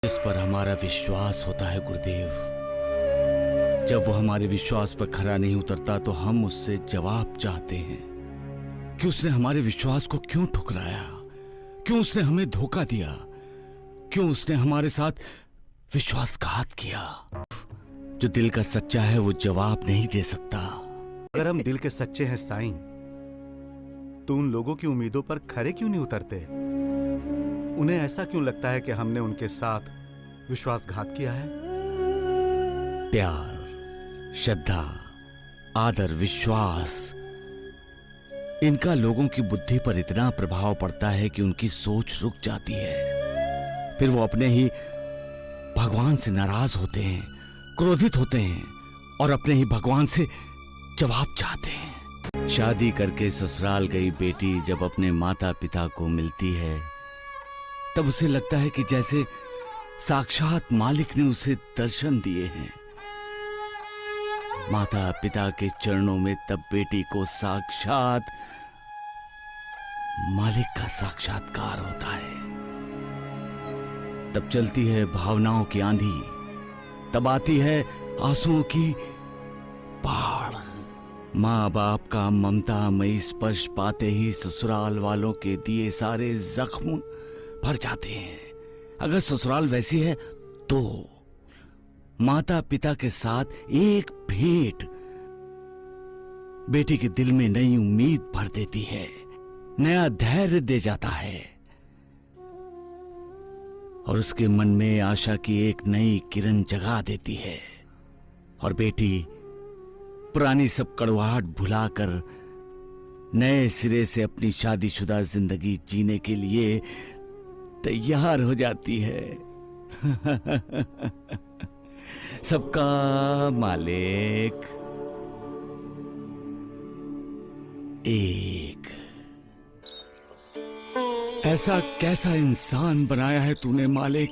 जिस पर हमारा विश्वास होता है गुरुदेव, जब वो हमारे विश्वास पर खरा नहीं उतरता तो हम उससे जवाब चाहते हैं कि उसने हमारे विश्वास को क्यों ठुकराया, क्यों उसने हमें धोखा दिया, क्यों उसने हमारे साथ विश्वासघात किया। जो दिल का सच्चा है वो जवाब नहीं दे सकता। अगर हम दिल के सच्चे हैं साईं, तो उन लोगों की उम्मीदों पर खरे क्यों नहीं उतरते? उन्हें ऐसा क्यों लगता है कि हमने उनके साथ विश्वासघात किया है? प्यार, श्रद्धा, आदर, विश्वास, इनका लोगों की बुद्धि पर इतना प्रभाव पड़ता है कि उनकी सोच रुक जाती है। फिर वो अपने ही भगवान से नाराज होते हैं, क्रोधित होते हैं और अपने ही भगवान से जवाब चाहते हैं। शादी करके ससुराल गई बेटी जब अपने माता पिता को मिलती है तब उसे लगता है कि जैसे साक्षात मालिक ने उसे दर्शन दिए हैं। माता पिता के चरणों में तब बेटी को साक्षात मालिक का साक्षात्कार होता है। तब चलती है भावनाओं की आंधी, तब आती है आंसुओं की बाढ़। माँ बाप का ममतामयी स्पर्श पाते ही ससुराल वालों के दिए सारे जख्म भर जाते हैं। अगर ससुराल वैसी है तो माता पिता के साथ एक भेंट बेटी के दिल में नई उम्मीद भर देती है, नया धैर्य दे जाता है और उसके मन में आशा की एक नई किरण जगा देती है। और बेटी पुरानी सब कड़वाहट भुलाकर नए सिरे से अपनी शादीशुदा जिंदगी जीने के लिए तैयार हो जाती है। सबका मालिक एक। ऐसा कैसा इंसान बनाया है तूने मालिक,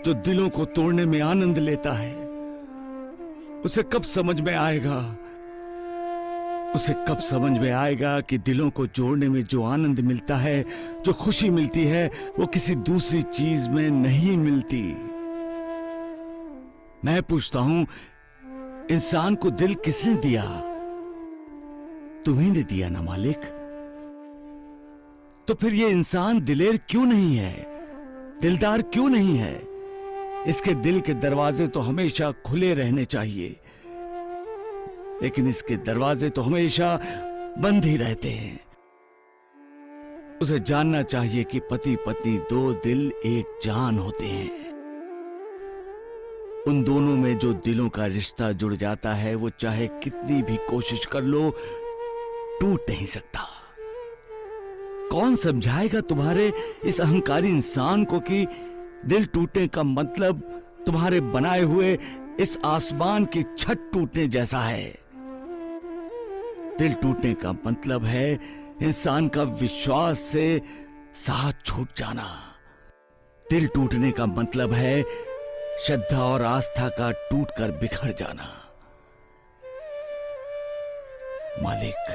जो दिलों को तोड़ने में आनंद लेता है। उसे कब समझ में आएगा, उसे कब समझ में आएगा कि दिलों को जोड़ने में जो आनंद मिलता है, जो खुशी मिलती है, वो किसी दूसरी चीज में नहीं मिलती। मैं पूछता हूं, इंसान को दिल किसने दिया? तुम्ही ने दिया ना मालिक। तो फिर ये इंसान दिलेर क्यों नहीं है, दिलदार क्यों नहीं है? इसके दिल के दरवाजे तो हमेशा खुले रहने चाहिए, लेकिन इसके दरवाजे तो हमेशा बंद ही रहते हैं। उसे जानना चाहिए कि पति पत्नी दो दिल एक जान होते हैं। उन दोनों में जो दिलों का रिश्ता जुड़ जाता है वो चाहे कितनी भी कोशिश कर लो टूट नहीं सकता। कौन समझाएगा तुम्हारे इस अहंकारी इंसान को कि दिल टूटने का मतलब तुम्हारे बनाए हुए इस आसमान की छत टूटने जैसा है। दिल टूटने का मतलब है इंसान का विश्वास से साथ छूट जाना। दिल टूटने का मतलब है श्रद्धा और आस्था का टूटकर बिखर जाना। मालिक,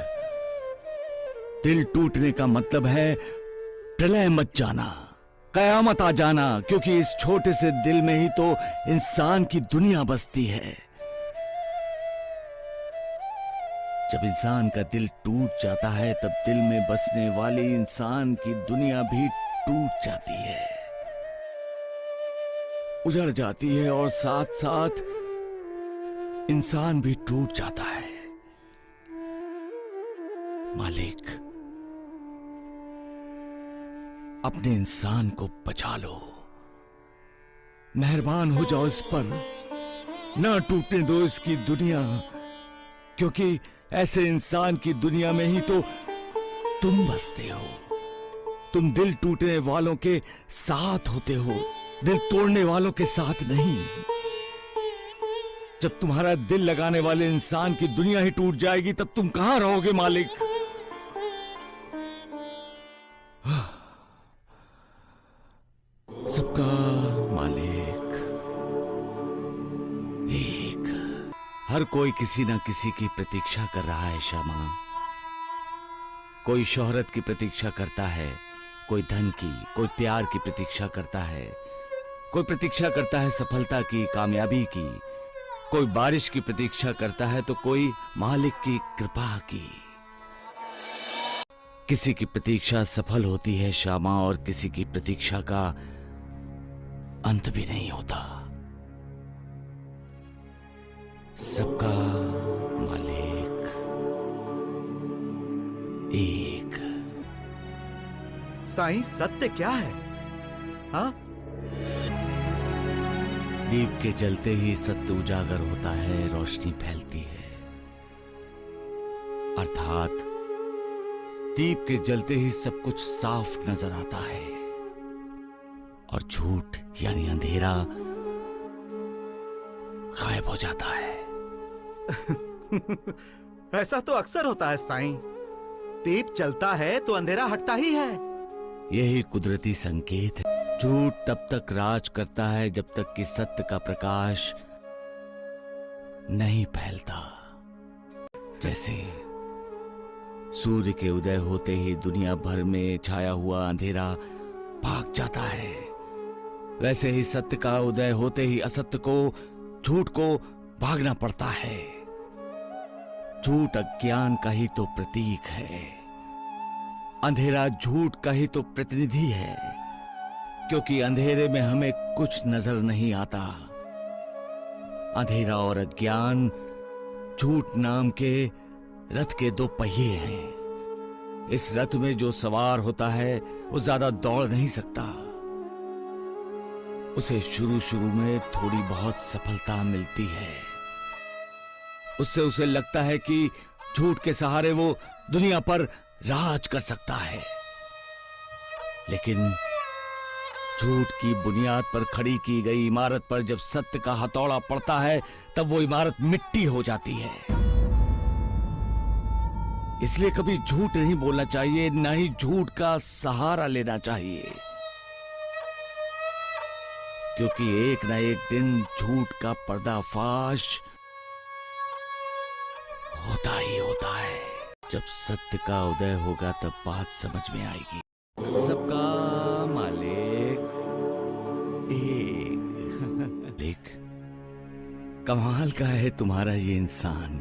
दिल टूटने का मतलब है प्रलय मच जाना, कयामत आ जाना, क्योंकि इस छोटे से दिल में ही तो इंसान की दुनिया बसती है। जब इंसान का दिल टूट जाता है तब दिल में बसने वाली इंसान की दुनिया भी टूट जाती है, उजड़ जाती है और साथ साथ इंसान भी टूट जाता है। मालिक, अपने इंसान को बचा लो, मेहरबान हो जाओ इस पर, ना टूटने दो इसकी दुनिया, क्योंकि ऐसे इंसान की दुनिया में ही तो तुम बसते हो। तुम दिल टूटने वालों के साथ होते हो, दिल तोड़ने वालों के साथ नहीं। जब तुम्हारा दिल लगाने वाले इंसान की दुनिया ही टूट जाएगी तब तुम कहां रहोगे मालिक? सबका मालिक एक। हर कोई किसी ना किसी की प्रतीक्षा कर रहा है श्यामा। कोई शोहरत की प्रतीक्षा करता है, कोई धन की, कोई प्यार की प्रतीक्षा करता है, कोई प्रतीक्षा करता है सफलता की, कामयाबी की। कोई बारिश की प्रतीक्षा करता है तो कोई मालिक की कृपा की। किसी की प्रतीक्षा सफल होती है श्यामा, और किसी की प्रतीक्षा का अंत भी नहीं होता। सबका मालिक एक। साईं, सत्य क्या है? हाँ? दीप के जलते ही सत्य उजागर होता है, रोशनी फैलती है। अर्थात दीप के जलते ही सब कुछ साफ नजर आता है, और झूठ यानी अंधेरा गायब हो जाता है। ऐसा तो अक्सर होता है साईं। दीप चलता है तो अंधेरा हटता ही है। यही कुदरती संकेत है। झूठ तब तक राज करता है जब तक कि सत्य का प्रकाश नहीं फैलता। जैसे सूर्य के उदय होते ही दुनिया भर में छाया हुआ अंधेरा भाग जाता है, वैसे ही सत्य का उदय होते ही असत्य को, झूठ को भागना पड़ता है। झूठ अज्ञान का ही तो प्रतीक है, अंधेरा झूठ का ही तो प्रतिनिधि है, क्योंकि अंधेरे में हमें कुछ नजर नहीं आता। अंधेरा और अज्ञान झूठ नाम के रथ के दो पहिए हैं। इस रथ में जो सवार होता है वो ज्यादा दौड़ नहीं सकता। उसे शुरू शुरू में थोड़ी बहुत सफलता मिलती है। उससे उसे लगता है कि झूठ के सहारे वो दुनिया पर राज कर सकता है, लेकिन झूठ की बुनियाद पर खड़ी की गई इमारत पर जब सत्य का हथौड़ा पड़ता है तब वो इमारत मिट्टी हो जाती है। इसलिए कभी झूठ नहीं बोलना चाहिए, ना ही झूठ का सहारा लेना चाहिए, क्योंकि एक ना एक दिन झूठ का पर्दाफाश होता ही होता है। जब सत्य का उदय होगा तब बात समझ में आएगी। सबका मालिक एक। देख, कमाल का है तुम्हारा ये इंसान।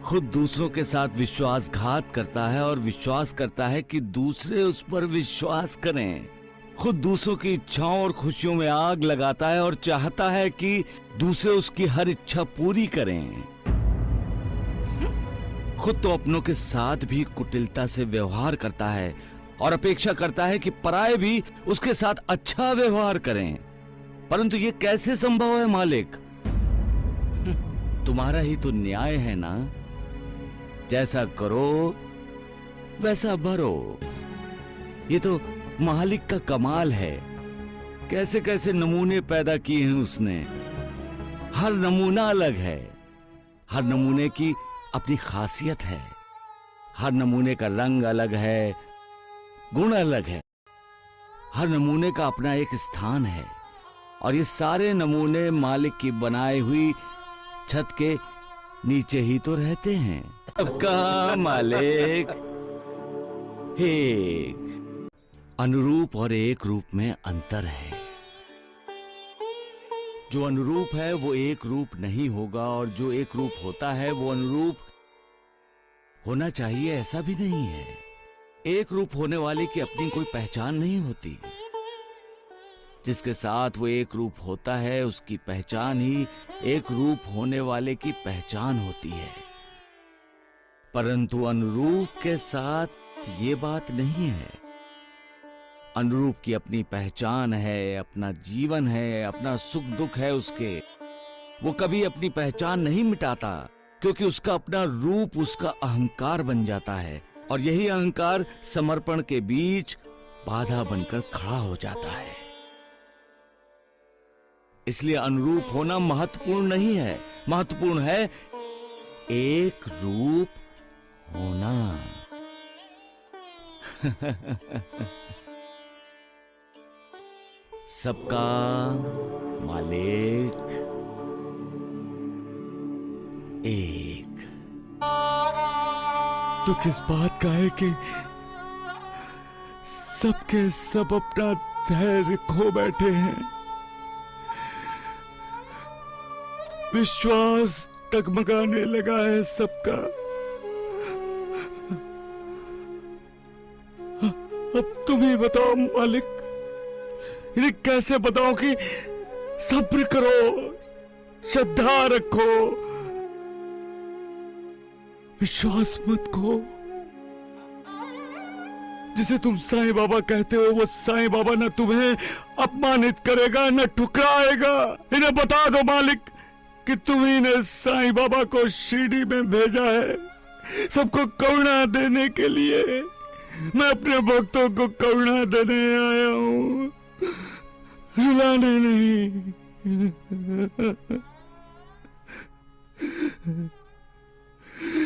खुद दूसरों के साथ विश्वासघात करता है और विश्वास करता है कि दूसरे उस पर विश्वास करें। खुद दूसरों की इच्छाओं और खुशियों में आग लगाता है और चाहता है कि दूसरे उसकी हर इच्छा पूरी करें। खुद तो अपनों के साथ भी कुटिलता से व्यवहार करता है और अपेक्षा करता है कि पराये भी उसके साथ अच्छा व्यवहार करें। परंतु ये कैसे संभव है मालिक? तुम्हारा ही तो न्याय है ना, जैसा करो वैसा भरो। ये तो मालिक का कमाल है। कैसे कैसे नमूने पैदा किए हैं उसने। हर नमूना अलग है, हर नमूने की अपनी खासियत है, हर नमूने का रंग अलग है, गुण अलग है, हर नमूने का अपना एक स्थान है। और ये सारे नमूने मालिक की बनाई हुई छत के नीचे ही तो रहते हैं। सबका मालिक एक। अनुरूप और एक रूप में अंतर है। जो अनुरूप है वो एक रूप नहीं होगा, और जो एक रूप होता है वो अनुरूप होना चाहिए ऐसा भी नहीं है। एक रूप होने वाले की अपनी कोई पहचान नहीं होती। जिसके साथ वो एक रूप होता है उसकी पहचान ही एक रूप होने वाले की पहचान होती है। परंतु अनुरूप के साथ ये बात नहीं है। अनुरूप की अपनी पहचान है, अपना जीवन है, अपना सुख दुख है उसके। वो कभी अपनी पहचान नहीं मिटाता, क्योंकि उसका अपना रूप उसका अहंकार बन जाता है, और यही अहंकार समर्पण के बीच बाधा बनकर खड़ा हो जाता है। इसलिए अनुरूप होना महत्वपूर्ण नहीं है, महत्वपूर्ण है एक रूप होना। सबका मालिक एक। तो किस बात का है कि सबके सब अपना धैर्य खो बैठे हैं। विश्वास टगमगाने लगा है सबका। अब तुम ही बताओ मालिक, इन्हें कैसे बताओ कि सब्र करो, श्रद्धा रखो, विश्वास मत खो। जिसे तुम साईं बाबा कहते हो वो साईं बाबा न तुम्हें अपमानित करेगा न ठुकराएगा। इन्हें बता दो मालिक कि तुम्ही ने साईं बाबा को शिरडी में भेजा है सबको करुणा देने के लिए। मैं अपने भक्तों को करुणा देने आया हूं, रुलाने नहीं।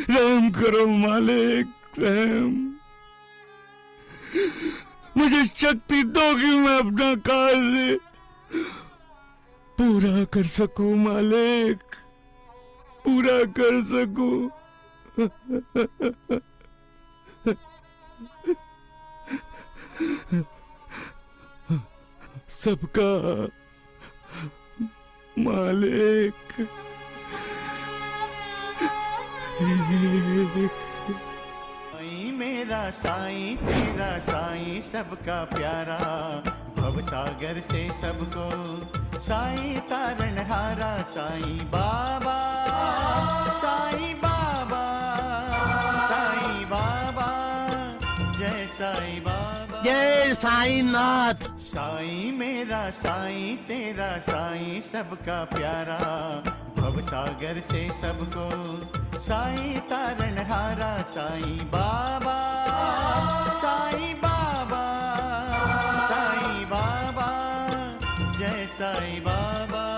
रहम करो मालिक, रहम। मुझे शक्ति दो कि मैं अपना कार्य पूरा कर सकूं मालिक, पूरा कर सकूं। सबका मालिक साईं मेरा साईं तेरा साईं सबका प्यारा, भव सागर से सबको साईं तारण हारा। साईं बाबा, साईं बाबा, साईं बाबा, जय साईं बाबा, जय साईनाथ। साईं मेरा साईं तेरा साईं सबका प्यारा, भव सागर से सबको साईं तारण हारा। साईं बाबा, साईं बाबा, साईं बाबा, जय साईं बाबा।